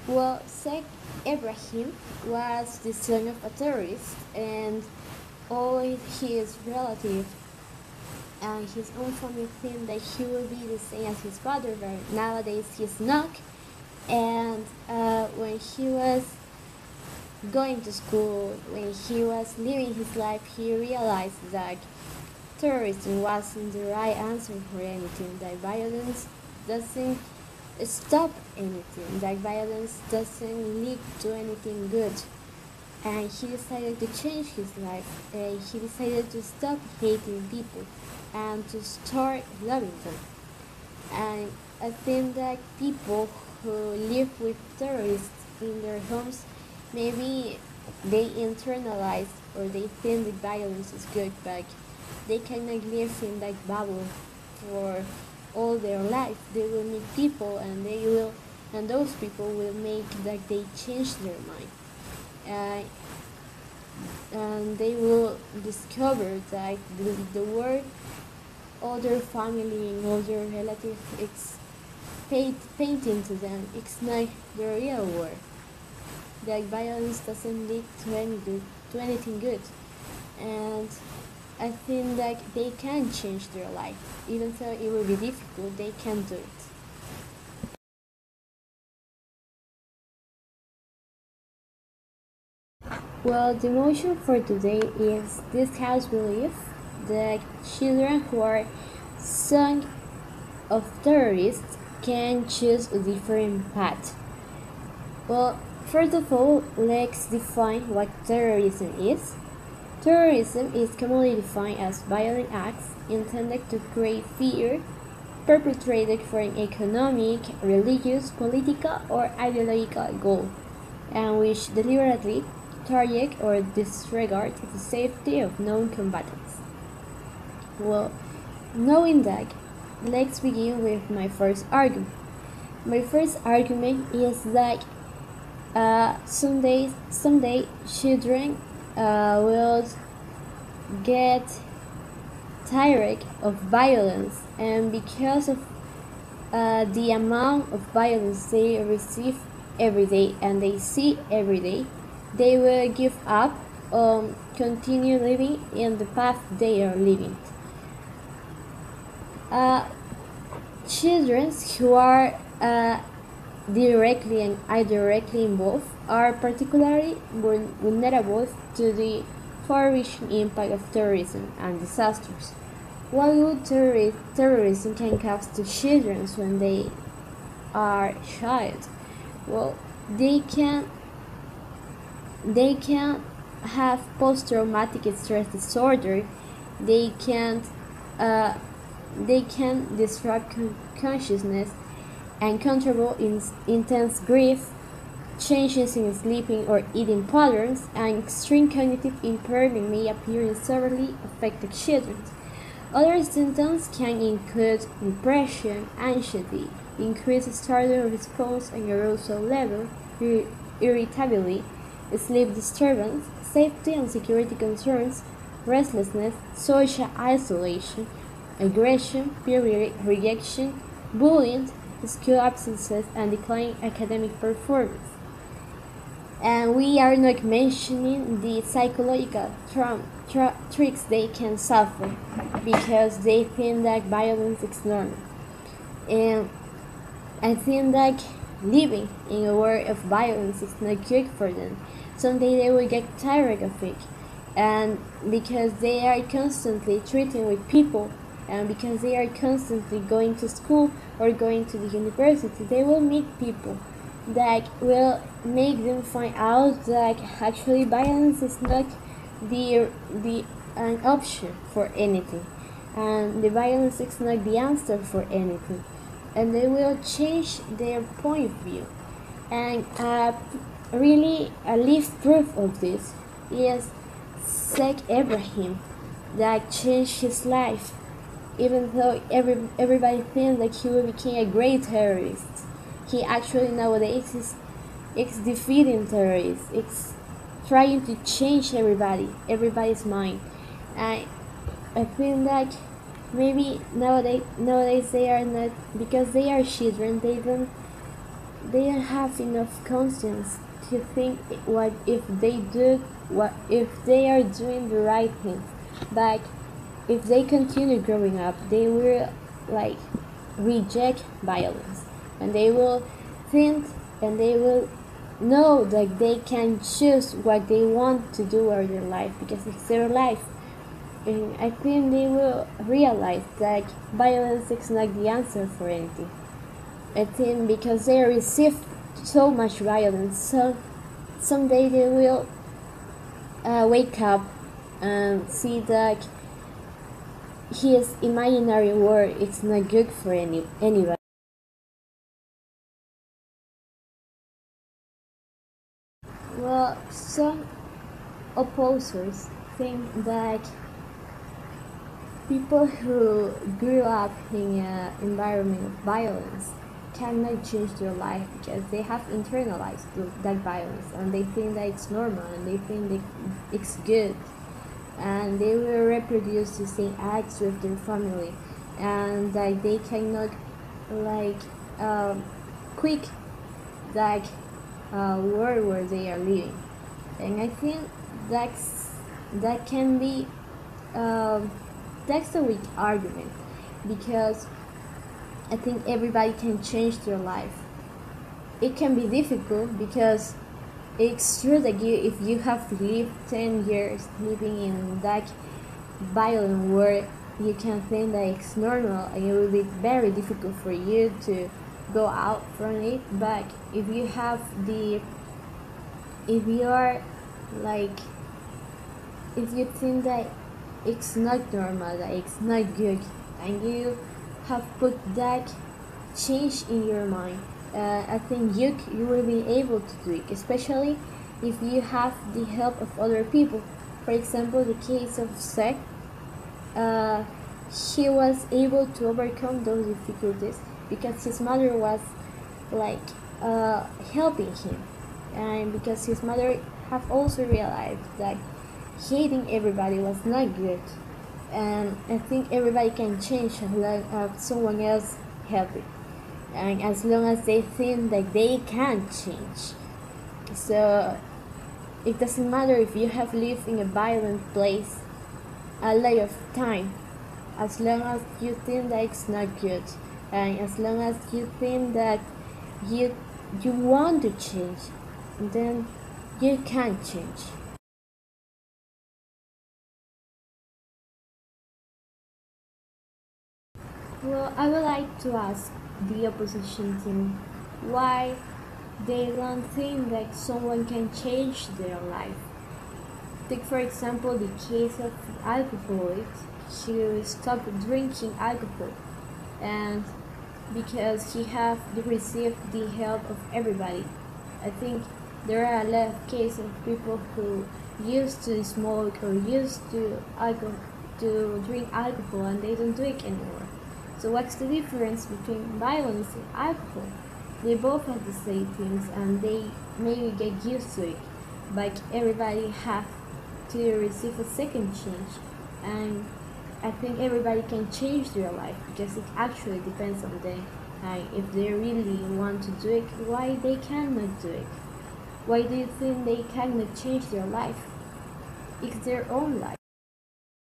Well, Sheikh Ibrahim was the son of a terrorist, and all his relatives and his own family think that he will be the same as his father, but nowadays he's not. And when he was going to school, when he was living his life, he realized that terrorism wasn't the right answer for anything, that violence doesn't stop anything, that violence doesn't lead to anything good. And he decided to change his life. He decided to stop hating people and to start loving them. And I think that people who live with terrorists in their homes, maybe they internalize or they think that violence is good, but they cannot live in that bubble for all their life. They will meet people, and those people will make that they change their mind. Uh, and they will discover that the world other family and other relative it's painting to them, it's not the real world. That violence doesn't lead to anything good. And I think that they can change their life. Even though it will be difficult, they can do it. Well, the motion for today is this house belief that children who are son of terrorists can choose a different path. Well, first of all, let's define what terrorism is. Terrorism is commonly defined as violent acts intended to create fear, perpetrated for an economic, religious, political, or ideological goal, and which deliberately target or disregard the safety of non-combatants. Well, knowing that, let's begin with my first argument. My first argument is that someday children will get tired of violence, and because of the amount of violence they receive every day and they see every day, they will give up on continue living in the path they are living. Children who are directly and indirectly involved are particularly vulnerable to the far-reaching impact of terrorism and disasters. What good terrorism can cause to children when they are child? Well, they can have post-traumatic stress disorder. They can disrupt consciousness and contribute in intense grief, changes in sleeping or eating patterns, and extreme cognitive impairment may appear in severely affected children. Other symptoms can include depression, anxiety, increased startle response and arousal level, irritability, sleep disturbance, safety and security concerns, restlessness, social isolation, aggression, peer rejection, bullying, school absences, and declining academic performance. And we are not mentioning the psychological tricks they can suffer because they think that violence is normal. And I think that living in a world of violence is not good for them. Someday they will get tired of it. And because they are constantly treating with people, and because they are constantly going to school or going to the university, they will meet people that will make them find out that actually violence is not an option for anything, and the violence is not the answer for anything, and they will change their point of view. And really a live proof of this is Sheikh Ibrahim, that changed his life. Even though everybody thinks that he will become a great terrorist, he actually nowadays is defeating terrorists. It's trying to change everybody's mind. I think that maybe nowadays they are not, because they are children. they don't have enough conscience to think what if they are doing the right thing. But if they continue growing up, they will like reject violence, and they will think and they will know that they can choose what they want to do with their life because it's their life. And I think they will realize that violence is not the answer for anything. I think because they receive so much violence, so someday they will wake up and see that his imaginary world is not good for anybody. Well, some opposers think that people who grew up in an environment of violence cannot change their life because they have internalized that violence and they think that it's normal and they think that it's good, and they will reproduce the same acts with their family, and that they cannot like quit that world where they are living. And I think that can be that's a weak argument because I think everybody can change their life. It can be difficult because it's true that if you have lived 10 years living in that violent world, you can think that it's normal and it will be very difficult for you to go out from it. But if you have if you are like, if you think that it's not normal, that it's not good, and you have put that change in your mind, I think you will be able to do it, especially if you have the help of other people. For example, the case of Seth, he was able to overcome those difficulties because his mother was like helping him, and because his mother have also realized that hating everybody was not good. And I think everybody can change as long as someone else help it, and as long as they think that they can change. So it doesn't matter if you have lived in a violent place a lot of time, as long as you think that it's not good, and as long as you think that you want to change, then you can change. Well, I would like to ask the opposition team why they don't think that someone can change their life. Take for example the case of alcoholic. He stopped drinking alcohol, and because he have received the help of everybody. I think there are a lot of cases of people who used to smoke or used to drink alcohol and they don't do it anymore. So what's the difference between violence and alcohol? They both have the same things and they maybe get used to it, but everybody have to receive a second change. And I think everybody can change their life because it actually depends on them. If they really want to do it, why they cannot do it? Why do you think they cannot change their life? It's their own life.